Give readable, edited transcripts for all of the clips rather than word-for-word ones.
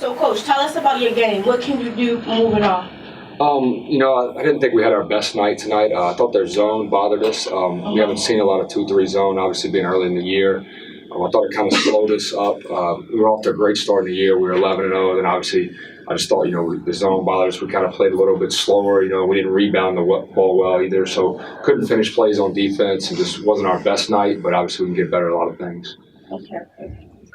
So, Coach, tell us about your game. What can you do moving on? I didn't think we had our best night tonight. I thought their zone bothered us. We haven't seen a lot of 2-3 zone, obviously being early in the year. I thought it kind of slowed us up. We were off to a great start in the year. We were 11-0. Then obviously, I just thought, the zone bothered us. We kind of played a little bit slower. We didn't rebound the ball well either. So couldn't finish plays on defense. It just wasn't our best night, but obviously we can get better at a lot of things. Okay.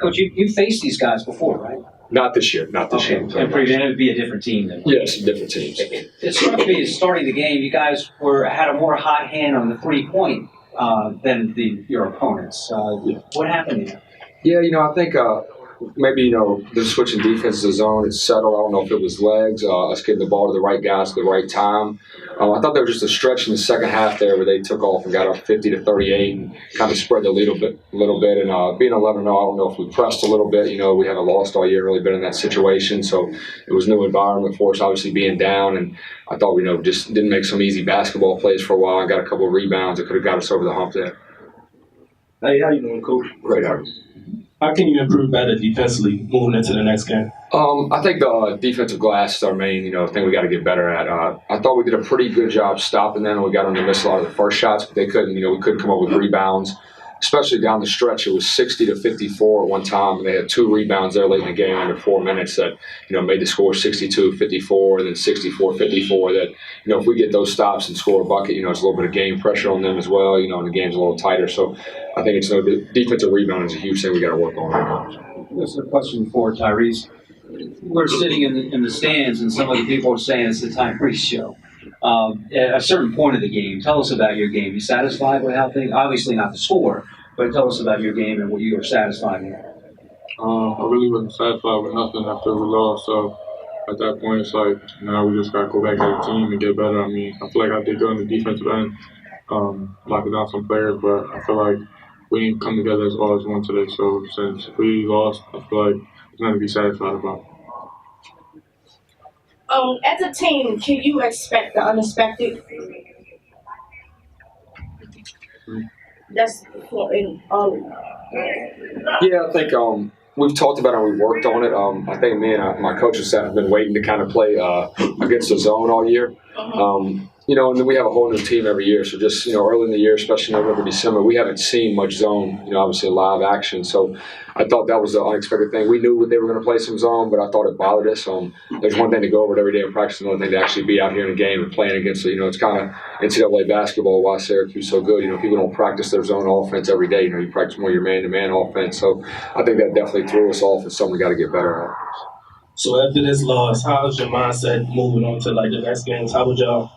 Coach, you faced these guys before, right? Not this year. Not this year. And for you, it would be a different team then? Yes, different teams. It struck me as starting the game, you guys had a more hot hand on the three-point than your opponents. What happened there? Yeah, I think maybe, the switching defense to zone, it's settled. I don't know if it was legs, us getting the ball to the right guys at the right time. I thought there was just a stretch in the second half there where they took off and got up 50-38 and kind of spread the lead a little bit. And being 11-0, I don't know if we pressed a little bit. We haven't lost all year, really been in that situation. So it was a new environment for us, obviously being down. And I thought we just didn't make some easy basketball plays for a while and got a couple of rebounds that could have got us over the hump there. Hey, how you doing, Coach? Great, how are you? How can you improve better defensively moving into the next game? I think the defensive glass is our main, thing we got to get better at. I thought we did a pretty good job stopping them. We got them to miss a lot of the first shots, but they couldn't. We couldn't come up with rebounds, especially down the stretch. It was 60-54 at one time, and they had 2 rebounds there late in the game under 4 minutes that made the score 62-54, and then 64-54. That if we get those stops and score a bucket, it's a little bit of game pressure on them as well. And the game's a little tighter. So I think it's the defensive rebound is a huge thing we got to work on right now. This is a question for Tyrese. We're sitting in the stands, and some of the people are saying it's the Tyrese show. At a certain point of the game, tell us about your game. You satisfied with how things? Obviously not the score, but tell us about your game and what you were satisfied with. I really wasn't satisfied with nothing after we lost. So at that point, it's like now we just gotta go back as a team and get better. I feel like I did good on the defensive end, locking down some players, but I feel like we didn't come together as all as one today. So since we lost, I feel like there's nothing to be satisfied about. As a team, can you expect the unexpected? That's in Yeah, I think we've talked about it and we've worked on it. I think me and my coaching staff have been waiting to kind of play against the zone all year. And then we have a whole new team every year. So just, early in the year, especially November, December, we haven't seen much zone, obviously live action. So I thought that was the unexpected thing. We knew they were going to play some zone, but I thought it bothered us. There's one thing to go over it every day in practice, another thing to actually be out here in a game and playing against it. It's kind of NCAA basketball, why Syracuse is so good. People don't practice their zone offense every day. You practice more your man-to-man offense. So I think that definitely threw us off. It's something we got to get better at. So after this loss, how's your mindset moving on to the next games? How would y'all,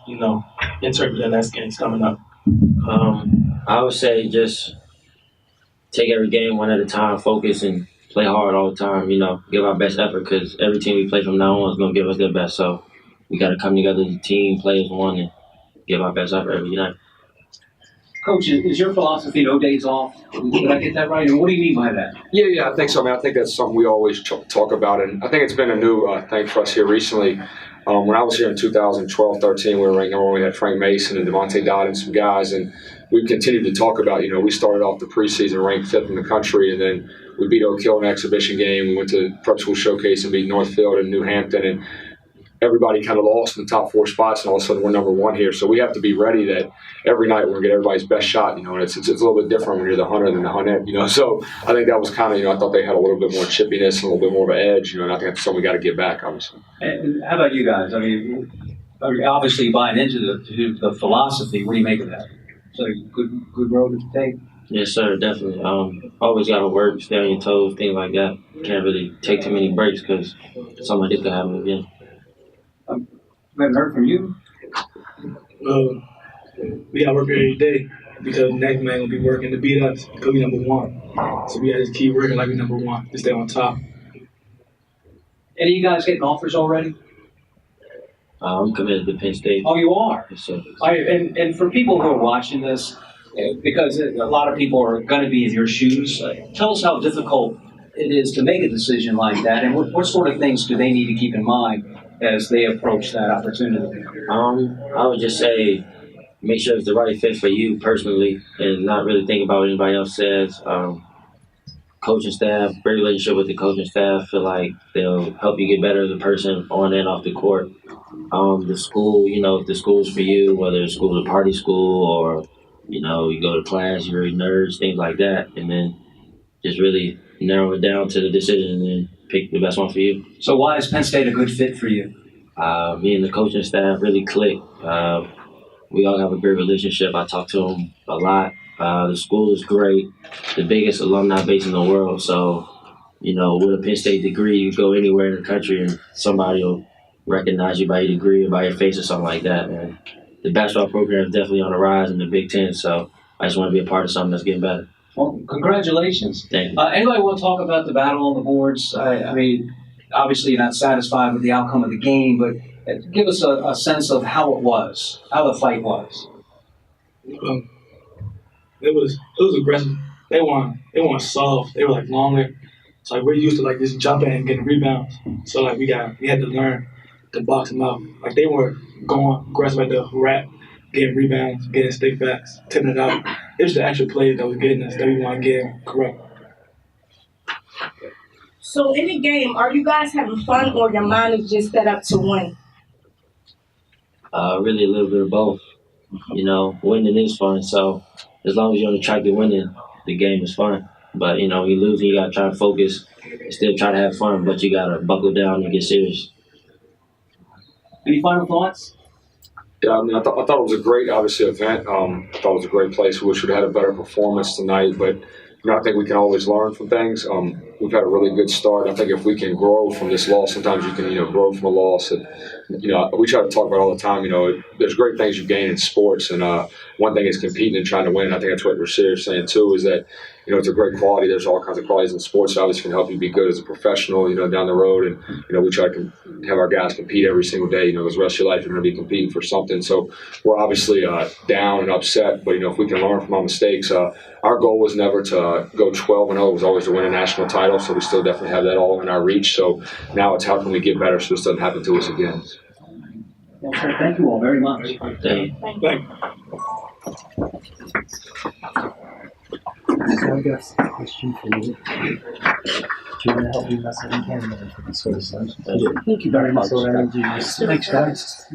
interpret the next games coming up? I would say just take every game one at a time, focus and play hard all the time. Give our best effort because every team we play from now on is going to give us their best. So we got to come together as a team, play as one, and give our best effort every night. Coach, is your philosophy no days off? Did I get that right? And what do you mean by that? Yeah, I think so. I think that's something we always talk about, and I think it's been a new thing for us here recently. When I was here in 2012-13, we were ranked number one. We had Frank Mason and Devontae Dodd and some guys, and we've continued to talk about, we started off the preseason ranked 5th in the country, and then we beat Oak Hill in an exhibition game. We went to Prep School Showcase and beat Northfield and New Hampton, and everybody kind of lost in the top 4 spots, and all of a sudden we're number 1 here. So we have to be ready that every night we're going to get everybody's best shot, and it's a little bit different when you're the hunter than the hunted, So I think that was kind of, I thought they had a little bit more chippiness and a little bit more of an edge, and I think that's something we got to get back, obviously. And how about you guys? Obviously buying into the philosophy. What do you make of that? So good road to take? Yes, sir, definitely. Always got to work, stay on your toes, things like that. Can't really take too many breaks because something like this could happen again. We haven't heard from you. We got to work every day because next man gonna be working to beat us because we number 1. So we got to just keep working like we number 1 to stay on top. Any of you guys getting offers already? I'm committed to Penn State. Oh, you are? Yes, sir. And for people who are watching this, because a lot of people are going to be in your shoes, tell us how difficult it is to make a decision like that, and what sort of things do they need to keep in mind as they approach that opportunity? I would just say make sure it's the right fit for you personally and not really think about what anybody else says. coaching staff, great relationship with the coaching staff. Feel like they'll help you get better as a person on and off the court. The school, if the school's for you, whether the school's a party school or, you go to class, you read nerds, things like that, and then just really narrow it down to the decision and then pick the best one for you. So why is Penn State a good fit for you? Me and the coaching staff really click. We all have a great relationship. I talk to them a lot. The school is great, the biggest alumni base in the world. So, with a Penn State degree, you go anywhere in the country and somebody will recognize you by your degree or by your face or something like that. And the basketball program is definitely on the rise in the Big Ten. So I just want to be a part of something that's getting better. Well, congratulations. Thank you. Anybody want to talk about the battle on the boards? I mean, obviously you're not satisfied with the outcome of the game, but give us a sense of how it was, how the fight was. It was aggressive. They weren't soft. They were like longer. So like we're used to like just jumping and getting rebounds. So like we had to learn to box them out. Like they were going aggressive at the rack, getting rebounds, getting stick backs, tipping it out. It was the actual plays that was getting us that we want to get correct. So in the game, are you guys having fun or your mind is just set up to win? Really a little bit of both. Winning is fun. So as long as you're on the track to winning, the game is fun. But, when you lose, you got to try to focus and still try to have fun, but you got to buckle down and get serious. Any final thoughts? Yeah, I mean, I thought it was a great, obviously, event. I thought it was a great place. We wish we'd had a better performance tonight, but I think we can always learn from things. We've had a really good start. I think if we can grow from this loss, sometimes you can, grow from a loss. And, we try to talk about it all the time. There's great things you gain in sports, and one thing is competing and trying to win. I think that's what Rasir is saying too. Is that it's a great quality. There's all kinds of qualities in sports that obviously can help you be good as a professional. Down the road, and we try to have our guys compete every single day. Because the rest of your life you're going to be competing for something. So we're obviously down and upset, but if we can learn from our mistakes. Our goal was never to go 12-0. It was always to win a national title. So we still definitely have that all in our reach. So now it's how can we get better so this doesn't happen to us again. Well, sir, thank you all very much. Thank you. Thank you. So I got a question for you. Do you want to help me mess up in Canada for this sort of stuff? Thank you very much. Thanks, guys.